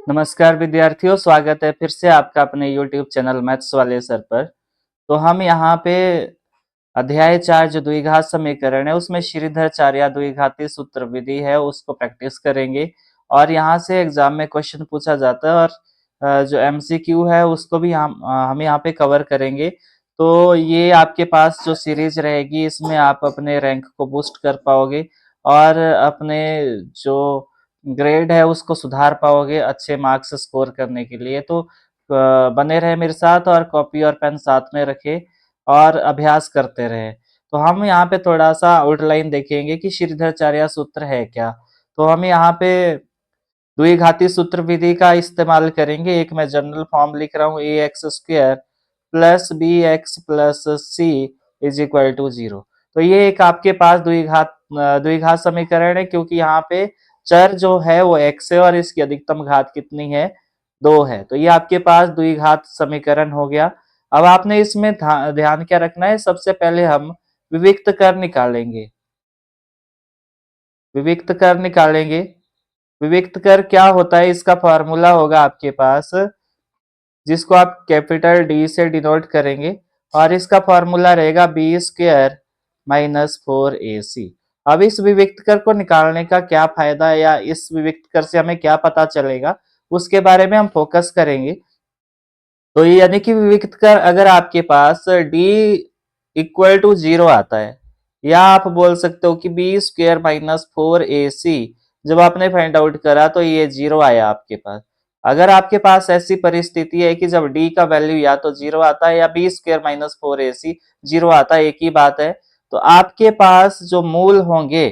नमस्कार विद्यार्थियों, स्वागत है फिर से आपका अपने YouTube चैनल मैथ्स वाले सर पर। तो हम यहाँ पे अध्याय 4 जो द्विघात समीकरण है उसमें श्रीधराचार्य द्विघाती सूत्र विधि है उसको प्रैक्टिस करेंगे। और यहाँ से एग्जाम में क्वेश्चन पूछा जाता है और जो MCQ है उसको भी हम यहाँ पे कवर करेंगे। तो ये आपके पास जो सीरीज रहेगी इसमें आप अपने रैंक को बूस्ट कर पाओगे और अपने जो ग्रेड है उसको सुधार पाओगे अच्छे मार्क्स स्कोर करने के लिए। तो बने रहे मेरे साथ और कॉपी और पेन साथ में रखे और अभ्यास करते रहे। तो हम यहाँ पे थोड़ा सा आउटलाइन देखेंगे कि श्रीधराचार्य सूत्र है क्या। तो हम यहाँ पे द्विघाती सूत्र विधि का इस्तेमाल करेंगे। एक मैं जनरल फॉर्म लिख रहा हूँ ax² plus bx plus c is equal to 0। तो ये एक आपके पास द्विघात समीकरण है क्योंकि यहाँ पे चर जो है वो x है और इसकी अधिकतम घात कितनी है, 2 है। तो ये आपके पास द्विघात समीकरण हो गया। अब आपने इसमें ध्यान क्या रखना है, सबसे पहले हम विविक्त कर निकालेंगे। विविक्त कर निकालेंगे। विविक्त कर क्या होता है, इसका फॉर्मूला होगा आपके पास जिसको आप कैपिटल डी से डिनोट करेंगे और इसका फॉर्मूला रहेगा b² माइनस 4ac। अब इस विविक्त कर को निकालने का क्या फायदा है या इस विविक्त कर से हमें क्या पता चलेगा उसके बारे में हम फोकस करेंगे। तो ये यानी कि विविक्त कर अगर आपके पास d इक्वल टू 0 आता है या आप बोल सकते हो कि b² माइनस 4ac जब आपने फाइंड आउट करा तो ये 0 आया आपके पास। अगर आपके पास ऐसी परिस्थिति है कि जब d का वैल्यू या तो 0 आता है या b² माइनस 4ac 0 आता है, एक ही बात है, तो आपके पास जो मूल होंगे,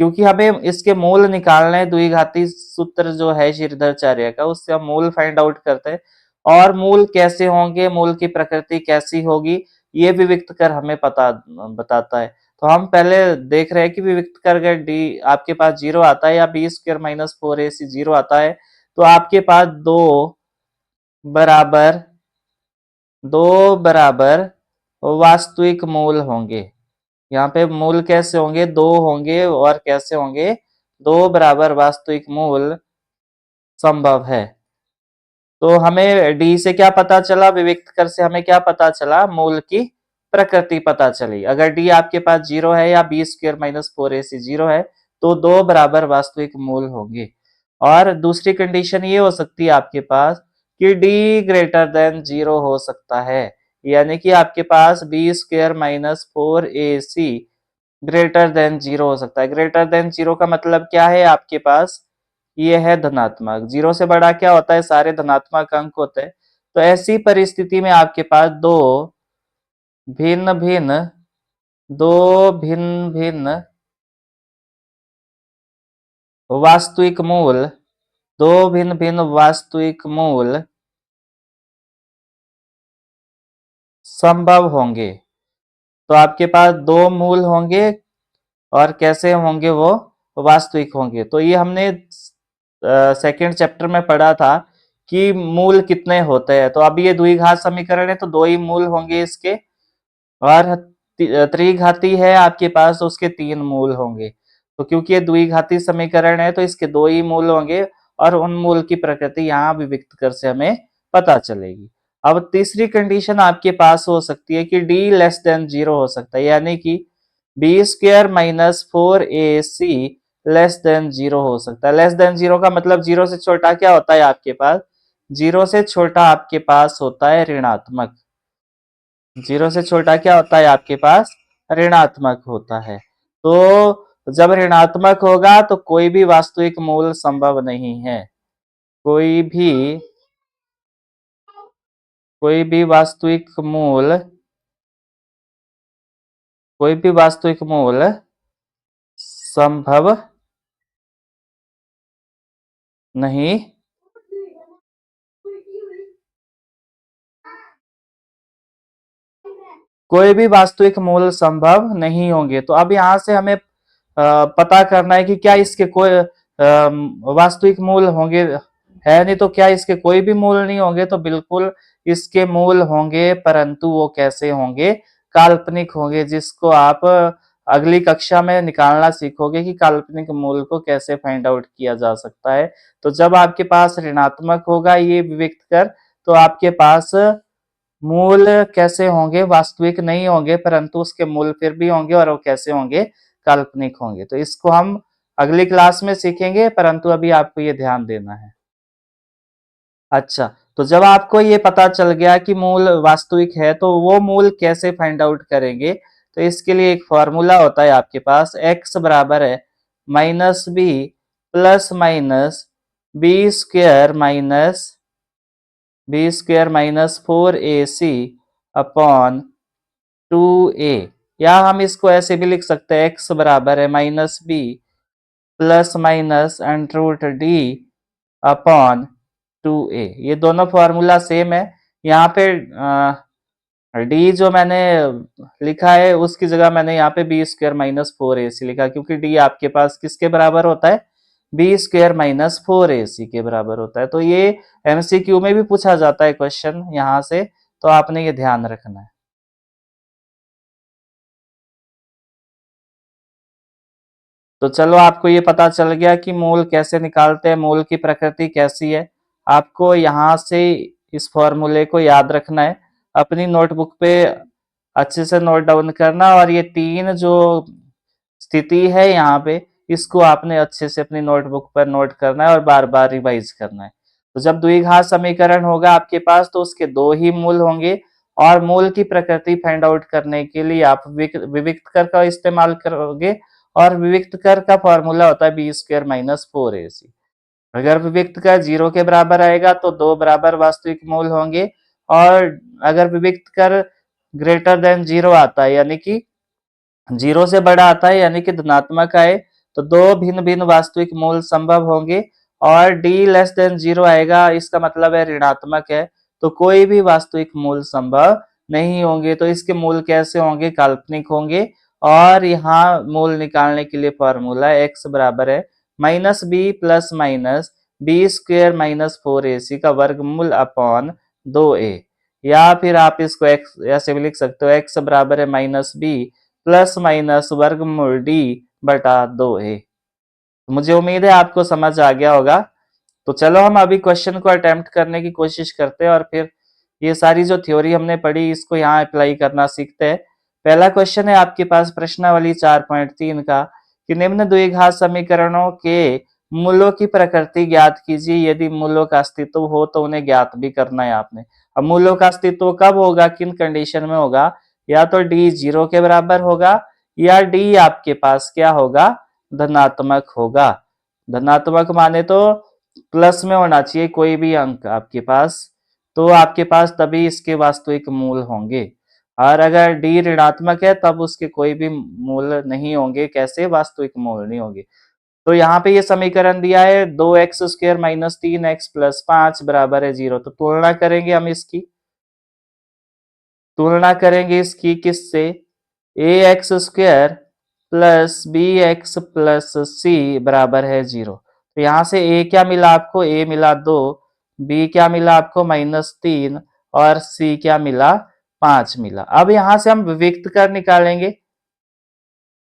क्योंकि हमें इसके मूल निकालने हैं, द्विघाती सूत्र जो है श्रीधराचार्य का उससे हम मूल फाइंड आउट करते हैं। और मूल कैसे होंगे, मूल की प्रकृति कैसी होगी, ये विविक्त कर हमें पता बताता है। तो हम पहले देख रहे हैं कि विविक्त कर अगर डी आपके पास 0 आता है या b² माइनस 4ac 0 आता है तो आपके पास बराबर दो बराबर वास्तविक मूल होंगे। यहाँ पे मूल कैसे होंगे, 2 होंगे और कैसे होंगे, 2 बराबर वास्तविक मूल संभव है। तो हमें डी से क्या पता चला, विविक्त कर से हमें क्या पता चला, मूल की प्रकृति पता चली। अगर डी आपके पास 0 है या b² माइनस 4ac 0 है तो 2 बराबर वास्तविक मूल होंगे। और दूसरी कंडीशन ये हो सकती है आपके पास कि डी ग्रेटर देन 0 हो सकता है, यानी कि आपके पास b² minus 4ac greater than 0 हो सकता है। ग्रेटर देन 0 का मतलब क्या है, आपके पास ये है धनात्मक। 0 से बड़ा क्या होता है, सारे धनात्मक अंक होते हैं। तो ऐसी परिस्थिति में आपके पास भिन्न भिन्न दो भिन्न भिन्न वास्तविक मूल दो भिन्न भिन्न वास्तविक मूल संभव होंगे। तो आपके पास 2 मूल होंगे और कैसे होंगे, वो वास्तविक होंगे। तो ये हमने सेकंड चैप्टर में पढ़ा था कि मूल कितने होते हैं। तो अब ये द्विघात समीकरण है तो 2 ही मूल होंगे इसके, और त्रिघाती है आपके पास तो उसके 3 मूल होंगे। तो क्योंकि ये द्विघाती समीकरण है तो इसके 2 ही मूल होंगे और उन मूल की प्रकृति यहाँ विविक्त कर से हमें पता चलेगी। अब तीसरी कंडीशन आपके पास हो सकती है कि d लेस देन 0 हो सकता है, यानी कि b² minus 4ac less than 0 हो सकता है। लेस देन 0 का मतलब 0 से छोटा क्या होता है आपके पास, 0 से छोटा आपके पास होता है ऋणात्मक। 0 से छोटा क्या होता है आपके पास, ऋणात्मक होता है। तो जब ऋणात्मक होगा तो कोई भी वास्तविक मूल संभव नहीं है। कोई भी वास्तविक मूल संभव नहीं कोई भी वास्तविक मूल संभव नहीं होंगे। तो अब यहाँ से हमें पता करना है कि क्या इसके कोई वास्तविक मूल होंगे, है नहीं तो क्या इसके कोई भी मूल नहीं होंगे, तो बिल्कुल इसके मूल होंगे, परंतु वो कैसे होंगे, काल्पनिक होंगे, जिसको आप अगली कक्षा में निकालना सीखोगे कि काल्पनिक मूल को कैसे फाइंड आउट किया जा सकता है। तो जब आपके पास ऋणात्मक होगा ये विविक्त कर, तो आपके पास मूल कैसे होंगे, वास्तविक नहीं होंगे, परंतु उसके मूल फिर भी होंगे, और वो कैसे होंगे, काल्पनिक होंगे। तो इसको हम अगली क्लास में सीखेंगे, परंतु अभी आपको ये ध्यान देना है। अच्छा, तो जब आपको ये पता चल गया कि मूल वास्तविक है, तो वो मूल कैसे फाइंड आउट करेंगे? तो इसके लिए एक फॉर्मूला होता है आपके पास, x बराबर है minus b plus minus b square minus 4ac upon 2a, या हम इसको ऐसे भी लिख सकते हैं, x बराबर है minus b plus minus under root d upon 2a। ये दोनों फॉर्मूला सेम है। यहाँ पे डी जो मैंने लिखा है उसकी जगह मैंने यहाँ पे बी स्क्वायर माइनस 4ac लिखा, क्योंकि डी आपके पास किसके बराबर होता है, बी स्क्वायर माइनस 4ac के बराबर होता है। तो ये एमसीक्यू में भी पूछा जाता है क्वेश्चन यहाँ से, तो आपने ये ध्यान रखना है। तो चलो, आपको ये पता चल गया कि मूल कैसे निकालते हैं, मूल की प्रकृति कैसी है। आपको यहाँ से इस फॉर्मूले को याद रखना है, अपनी नोटबुक पे अच्छे से नोट डाउन करना, और ये तीन जो स्थिति है यहाँ पे, इसको आपने अच्छे से अपनी नोटबुक पर नोट करना है और बार बार रिवाइज करना है। तो जब द्विघात समीकरण होगा आपके पास, तो उसके दो ही मूल होंगे, और मूल की प्रकृति फाइंड आउट करने के लिए आप विविक्त कर का इस्तेमाल करोगे, और विविक्त कर का फॉर्मूला होता है बी स्क्वायर माइनस 4ac। अगर विविक्त कर 0 के बराबर आएगा तो दो बराबर वास्तविक मूल होंगे, और अगर विविक्त कर ग्रेटर देन 0 आता है, यानी कि 0 से बड़ा आता है, यानी कि धनात्मक आए, तो दो भिन्न भिन्न वास्तविक मूल संभव होंगे, और डी लेस देन 0 आएगा, इसका मतलब है ऋणात्मक है, तो कोई भी वास्तविक मूल संभव नहीं होंगे। तो इसके मूल कैसे होंगे, काल्पनिक होंगे। और यहाँ मूल निकालने के लिए फॉर्मूला x बराबर है minus b plus minus b square minus 4ac का वर्गमूल अपॉन 2a, या फिर आप इसको x ऐसे भी लिख सकते हो, x बराबर है माइनस बी प्लस माइनस वर्गमूल डी बटा 2a। मुझे उम्मीद है आपको समझ आ गया होगा। तो चलो, हम अभी क्वेश्चन को अटेम्प्ट करने की कोशिश करते हैं, और फिर ये सारी जो थ्योरी हमने पढ़ी इसको यहाँ अप्लाई करना सीखते हैं। पहला क्वेश्चन है आपके पास प्रश्नावली 4.3 का, कि निम्न द्विघात समीकरणों के मूलों की प्रकृति ज्ञात कीजिए। यदि मूलों का अस्तित्व हो तो उन्हें ज्ञात भी करना है आपने। अब मूलों का अस्तित्व कब होगा, किन कंडीशन में होगा, या तो डी 0 के बराबर होगा, या डी आपके पास क्या होगा, धनात्मक होगा। धनात्मक माने तो प्लस में होना चाहिए कोई भी अंक आपके पास, तो आपके पास तभी इसके वास्तविक मूल होंगे। और अगर डी ऋणात्मक है तब उसके कोई भी मूल नहीं होंगे। कैसे, वास्तविक मूल नहीं होंगे। तो यहाँ पे ये समीकरण दिया है 2x² माइनस 3x प्लस 5 बराबर है 0। तो तुलना करेंगे हम इसकी, तुलना करेंगे इसकी किससे, ax² plus bx plus c बराबर है 0। तो यहाँ से a क्या मिला आपको, a मिला 2, b क्या मिला आपको -3, और c क्या मिला 5 मिला। अब यहाँ से हम विविक्त कर निकालेंगे,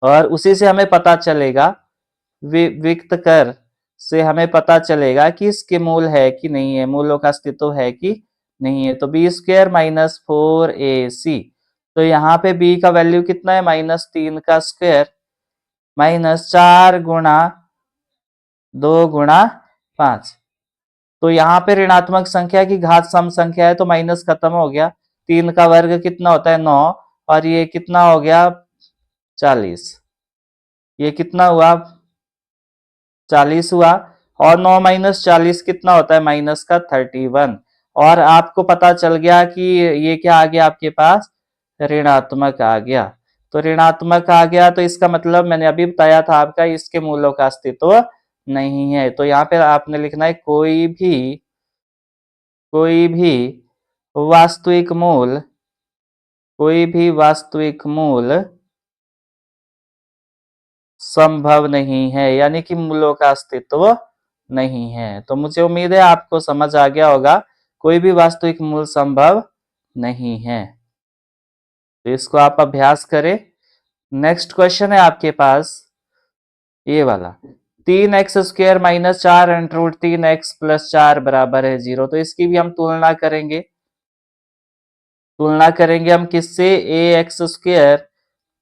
और उसी से हमें पता चलेगा, विविक्त कर से हमें पता चलेगा कि इसके मूल है कि नहीं है, मूलों का अस्तित्व है कि नहीं है। तो बी स्क्वायर माइनस 4ac, तो यहाँ पे b का वैल्यू कितना है, -3 का स्क्वायर माइनस 4 गुणा 2 गुणा 5। तो यहाँ पे ऋणात्मक संख्या की घात सम संख्या है, तो माइनस खत्म हो गया। 3 का वर्ग कितना होता है, 9, और ये कितना हो गया 40। ये कितना हुआ, 40 हुआ, और 9 माइनस 40 कितना होता है, माइनस का 31। और आपको पता चल गया कि ये क्या आ गया आपके पास, ऋणात्मक आ गया। तो ऋणात्मक आ गया, तो इसका मतलब मैंने अभी बताया था आपका, इसके मूलों का अस्तित्व नहीं है। तो यहाँ पे आपने लिखना है कोई भी वास्तविक मूल, कोई भी वास्तविक मूल संभव नहीं है, यानी कि मूलों का अस्तित्व नहीं है। तो मुझे उम्मीद है आपको समझ आ गया होगा, कोई भी वास्तविक मूल संभव नहीं है। तो इसको आप अभ्यास करें। नेक्स्ट क्वेश्चन है आपके पास ये वाला, 3x² माइनस 4√3x+4 बराबर है 0। तो इसकी भी हम तुलना करेंगे हम किससे, ax²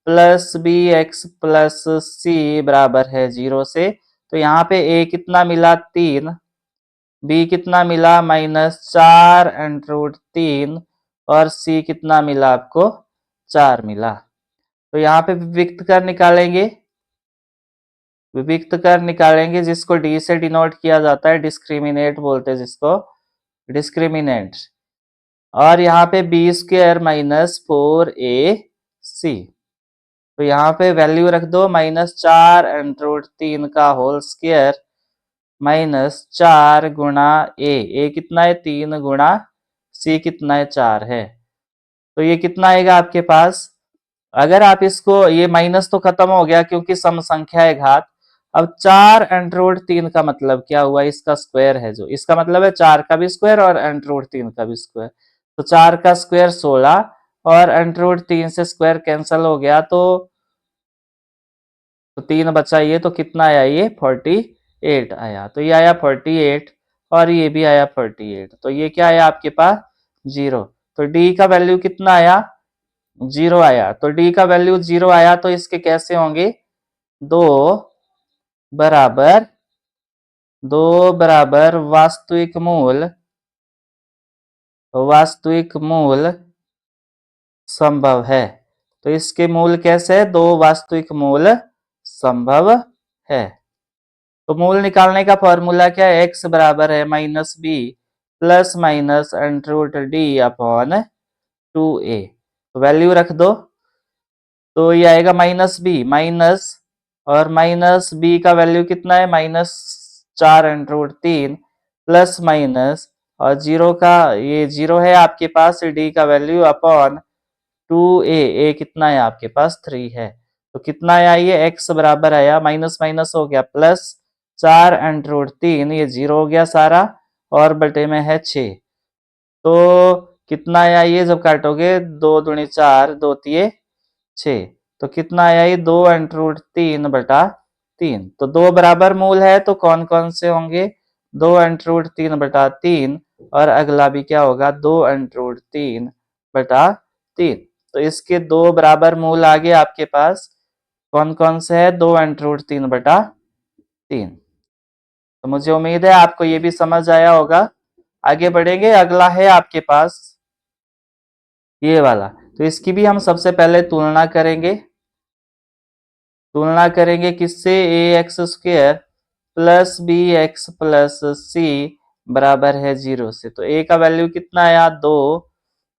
plus bx plus c बराबर है 0 से। तो यहाँ पे a कितना मिला 3, b कितना मिला -4√3 और c कितना मिला आपको 4 मिला। तो यहाँ पे विविक्त कर निकालेंगे जिसको डी से डिनोट किया जाता है, डिस्क्रिमिनेट बोलते हैं जिसको, डिस्क्रिमिनेंट। और यहाँ पे b² माइनस 4ac, तो यहाँ पे वैल्यू रख दो -4√3 का होल स्क्वायर -4 गुणा a कितना है 3 गुणा c कितना है 4 है। तो ये कितना आएगा आपके पास, अगर आप इसको, ये माइनस तो खत्म हो गया क्योंकि सम संख्या है घात। अब 4√3 का मतलब क्या हुआ, इसका स्क्वायर है, जो इसका मतलब है 4 का भी स्क्वायर और √3 का भी स्क्वायर। तो 4 का स्क्वायर 16 और √3 से स्क्वायर कैंसिल हो गया, तो 3 बचा, ये तो कितना आया, ये 48 आया। तो ये आया 48 और ये भी आया 48। तो ये क्या आया आपके पास 0। तो डी का वैल्यू कितना आया 0 आया। तो डी का वैल्यू 0 आया तो इसके कैसे होंगे, दो बराबर वास्तविक मूल संभव है। तो इसके मूल कैसे है, दो वास्तविक मूल संभव है। तो मूल निकालने का फॉर्मूला क्या है, x बराबर है -b प्लस माइनस √d/2a। तो वैल्यू रख दो, तो ये आएगा -b और -b का वैल्यू कितना है -4√3 प्लस माइनस, और 0 का ये 0 है आपके पास, d का वैल्यू अपॉन 2a, a कितना है आपके पास 3 है। तो कितना आया, ये x बराबर आया, माइनस माइनस हो गया प्लस 4√3, ये 0 हो गया सारा और बटे में है 6। तो कितना आया, ये जब काटोगे 2 दूनी 4, 2 तिये 6, तो कितना आया ये 2√3/3। तो दो बराबर मूल है तो कौन कौन से होंगे, 2√3/3 और अगला भी क्या होगा 2√3/3। तो इसके दो बराबर मूल आगे आपके पास कौन कौन से है, 2√3/3। तो मुझे उम्मीद है आपको ये भी समझ आया होगा। आगे बढ़ेंगे, अगला है आपके पास ये वाला। तो इसकी भी हम सबसे पहले तुलना करेंगे किससे, ax² plus bx plus c बराबर है 0 से। तो a का वैल्यू कितना आया 2,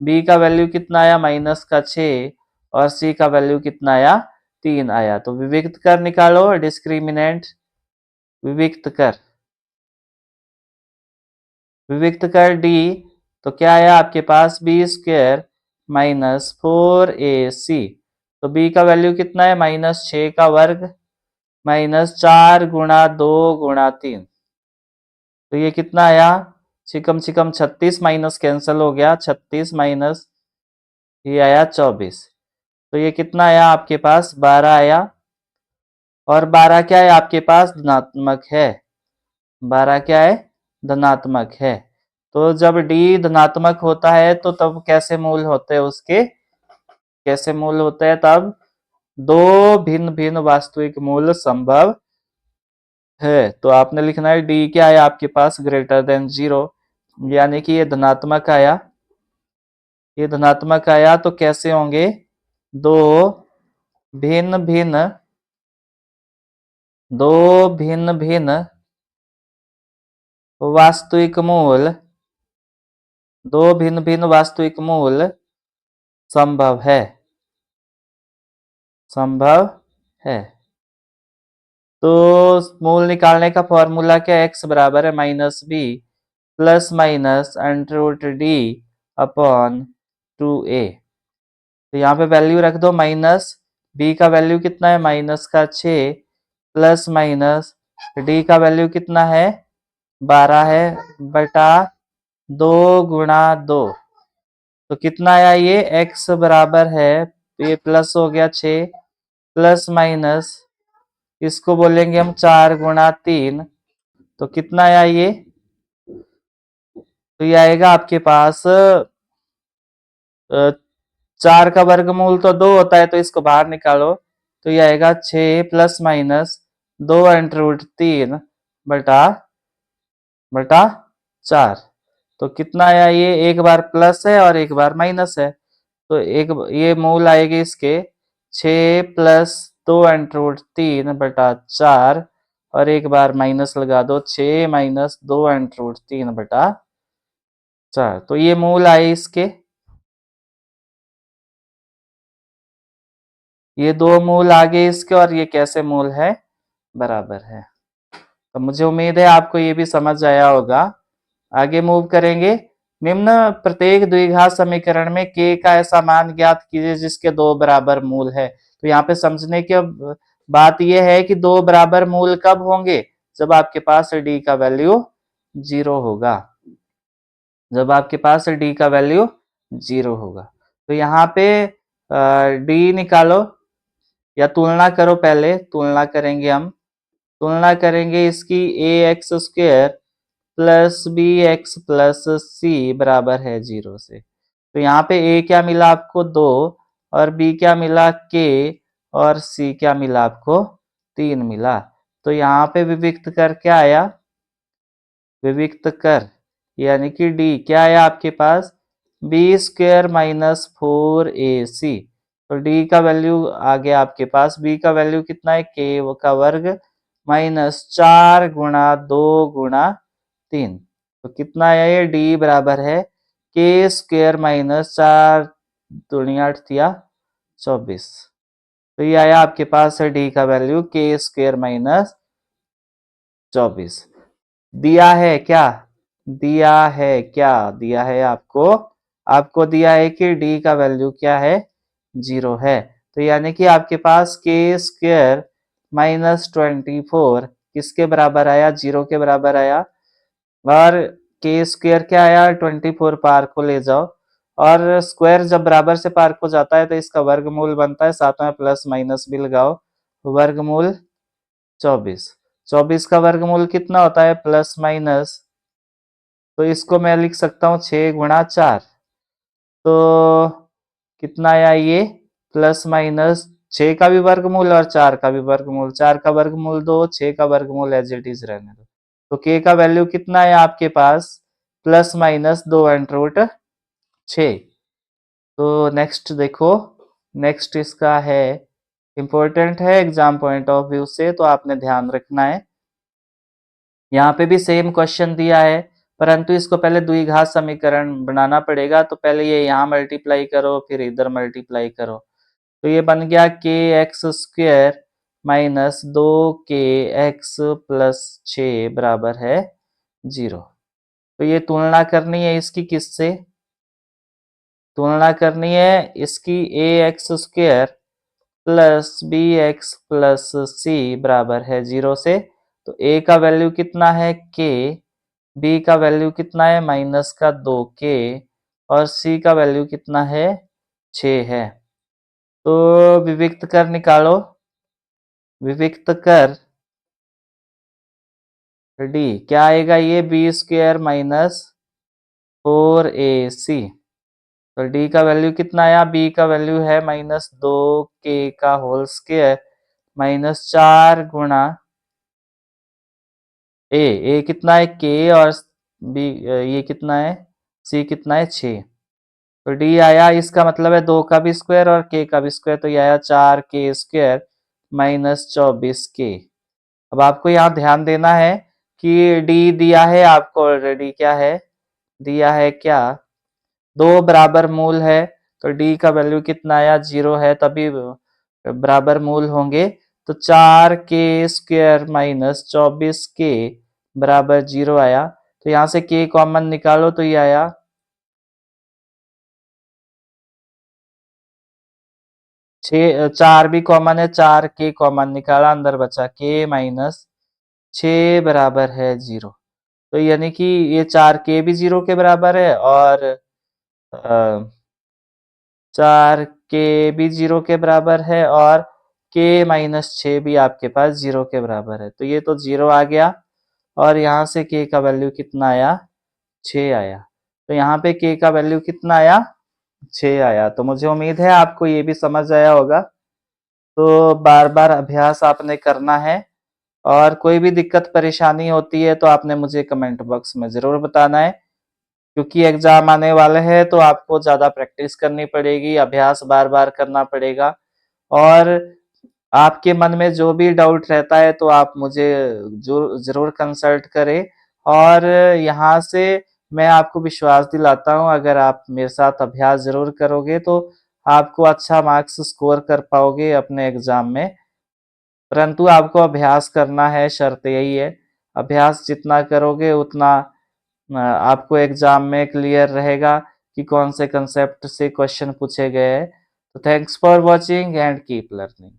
b का वैल्यू कितना आया -6 और c का वैल्यू कितना आया 3 आया। तो विविक्त कर निकालो, डिस्क्रिमिनेंट विविक्त कर d, तो क्या आया आपके पास b² माइनस 4ac। तो b का वैल्यू कितना है -6 का वर्ग -4 गुणा 2 गुणा 3। तो ये कितना आया, चिकम चिकम 36 माइनस कैंसिल हो गया, 36 माइनस ये आया 24। तो ये कितना आया आपके पास 12 आया। और 12 क्या है आपके पास धनात्मक है, 12 क्या है धनात्मक है। तो जब d धनात्मक होता है तो तब कैसे मूल होते हैं उसके, कैसे मूल होते हैं तब, दो भिन्न भिन्न वास्तविक मूल संभव है। तो आपने लिखना है d क्या है आपके पास ग्रेटर देन 0, यानी कि ये धनात्मक आया, तो कैसे होंगे, दो भिन्न भिन्न वास्तविक मूल, संभव है, तो मूल निकालने का फॉर्मूला क्या है, x बराबर है -b प्लस माइनस √d/2a। तो यहाँ पे वैल्यू रख दो, b का वैल्यू कितना है -6 प्लस माइनस d का वैल्यू कितना है 12 है बटा 2 गुणा 2। तो कितना आया, ये x बराबर है, ये प्लस हो गया 6 प्लस माइनस, इसको बोलेंगे हम 4 गुणा 3। तो कितना आया ये? तो ये आएगा आपके पास 4 का वर्गमूल तो 2 होता है, तो इसको बाहर निकालो। तो ये आएगा 6 + -2 √3 बटा 4। तो कितना आया ये? एक बार प्लस है और एक बार माइनस है, तो एक ये मूल आएगी इसके 6 + 2 बटा 4, और एक बार माइनस लगा दो, 6 - 2 बटा 4। तो ये मूल आए इसके, ये दो मूल आ गए इसके, और ये कैसे मूल है? बराबर है। तो मुझे उम्मीद है आपको ये भी समझ आया होगा। आगे मूव करेंगे। निम्न प्रत्येक द्विघात समीकरण में k का ऐसा मान ज्ञात कीजिए जिसके दो बराबर मूल है। तो यहाँ पे समझने की बात यह है कि दो बराबर मूल कब होंगे? जब आपके पास d का वैल्यू 0 होगा, जब आपके पास d का वैल्यू 0 होगा। तो यहाँ पे d निकालो या तुलना करो, पहले तुलना करेंगे हम। तुलना करेंगे इसकी ax² plus bx plus c बराबर है 0 से। तो यहाँ पे a क्या मिला आपको? 2, और b क्या मिला? k, और c क्या मिला आपको? 3 मिला। तो यहाँ पे विविक्त कर क्या आया? विविक्त कर यानी कि d क्या आया आपके पास? b² - 4ac। तो d का वैल्यू आ गया आपके पास, b का वैल्यू कितना है? k का वर्ग माइनस 4 × 2 × 3। तो कितना आया ये? d बराबर है k² - 4 दूनी 8 दिया 24। तो ये आया आपके पास है d का वैल्यू k² - 24। दिया है क्या? दिया है क्या? दिया है आपको, आपको दिया है कि d का वैल्यू क्या है? 0 है। तो यानी कि आपके पास k² - 24 किसके बराबर आया? 0 के बराबर आया। और k² क्या आया? 24 पार को ले जाओ, और स्क्वायर जब बराबर से पार को जाता है तो इसका वर्गमूल बनता है, साथ में प्लस माइनस भी लगाओ। वर्गमूल 24, 24 का वर्गमूल कितना होता है? Plus minus. तो इसको मैं लिख सकता हूँ 6 × 4। तो कितना आया ये? प्लस माइनस 6 का भी वर्गमूल और 4 का भी वर्गमूल। 4 का वर्गमूल 2, 6 का वर्गमूल एज इट इज रहने दो। तो k का वैल्यू कितना है आपके पास? Plus minus 2 √6। तो नेक्स्ट देखो, नेक्स्ट इसका है, इंपॉर्टेंट है एग्जाम पॉइंट ऑफ व्यू से, तो आपने ध्यान रखना है। यहाँ पे भी सेम क्वेश्चन दिया है, परंतु इसको पहले द्विघात समीकरण बनाना पड़ेगा। तो पहले ये यहाँ मल्टीप्लाई करो, फिर इधर मल्टीप्लाई करो। तो ये बन गया kx² - 2kx + 6 बराबर है 0। तो ये तुलना करनी है इसकी किससे? तुलना करनी है इसकी ax² plus bx plus c बराबर है 0 से। तो a का वैल्यू कितना है? k, b का वैल्यू कितना है? -2k, और c का वैल्यू कितना है? 6 है। तो विविक्त कर निकालो। विविक्त कर d क्या आएगा? ये b² - 4ac। तो d का वैल्यू कितना आया? b का वैल्यू है -2k का होल स्क्वायर -4 गुणा a कितना है? k, और b ये कितना है? c कितना है? 6। तो d आया, इसका मतलब है 2 का भी स्क्वायर और k का भी स्क्वायर। तो ये आया 4k² - 24k। अब आपको यहाँ ध्यान देना है कि d दिया है आपको ऑलरेडी, क्या है? दिया है क्या? दो बराबर मूल है। तो d का वैल्यू कितना आया? 0 है, तभी बराबर मूल होंगे। तो 4k² - 24k बराबर 0 आया। तो यहाँ से k कॉमन निकालो, तो ये आया 6, 4 भी कॉमन है, 4k कॉमन निकाला, अंदर बचा k - 6 बराबर है 0। तो यानी कि ये 4k भी 0 के बराबर है, और 4k भी 0 के बराबर है, और k माइनस 6 भी आपके पास 0 के बराबर है। तो ये तो 0 आ गया और यहाँ से k का वैल्यू कितना आया? 6 आया। तो यहाँ पे k का वैल्यू कितना आया? 6 आया। तो मुझे उम्मीद है आपको ये भी समझ आया होगा। तो बार-बार अभ्यास आपने करना है और कोई भी दिक्कत परेशानी होती है तो आपने मुझे कमेंट बॉक्स में ज़रूर बताना है। क्योंकि एग्ज़ाम आने वाले हैं तो आपको ज़्यादा प्रैक्टिस करनी पड़ेगी, अभ्यास बार-बार करना पड़ेगा और आपके मन में जो भी डाउट रहता है तो आप मुझे जो ज़रूर कंसल्ट करें और यहाँ से मैं आपको विश्वास दिलाता हूँ अगर आप मेरे साथ अभ्यास ज़रूर करोगे तो आपको अच्छा मार्क्स स्कोर कर पाओगे अपने एग्ज़ाम में। परंतु आपको अभ्यास करना है, शर्त यही है। अभ्यास जितना करोगे उतना आपको एग्ज़ाम में क्लियर रहेगा कि कौन से कंसेप्ट से क्वेश्चन पूछे गए हैं। तो thanks for watching and keep learning.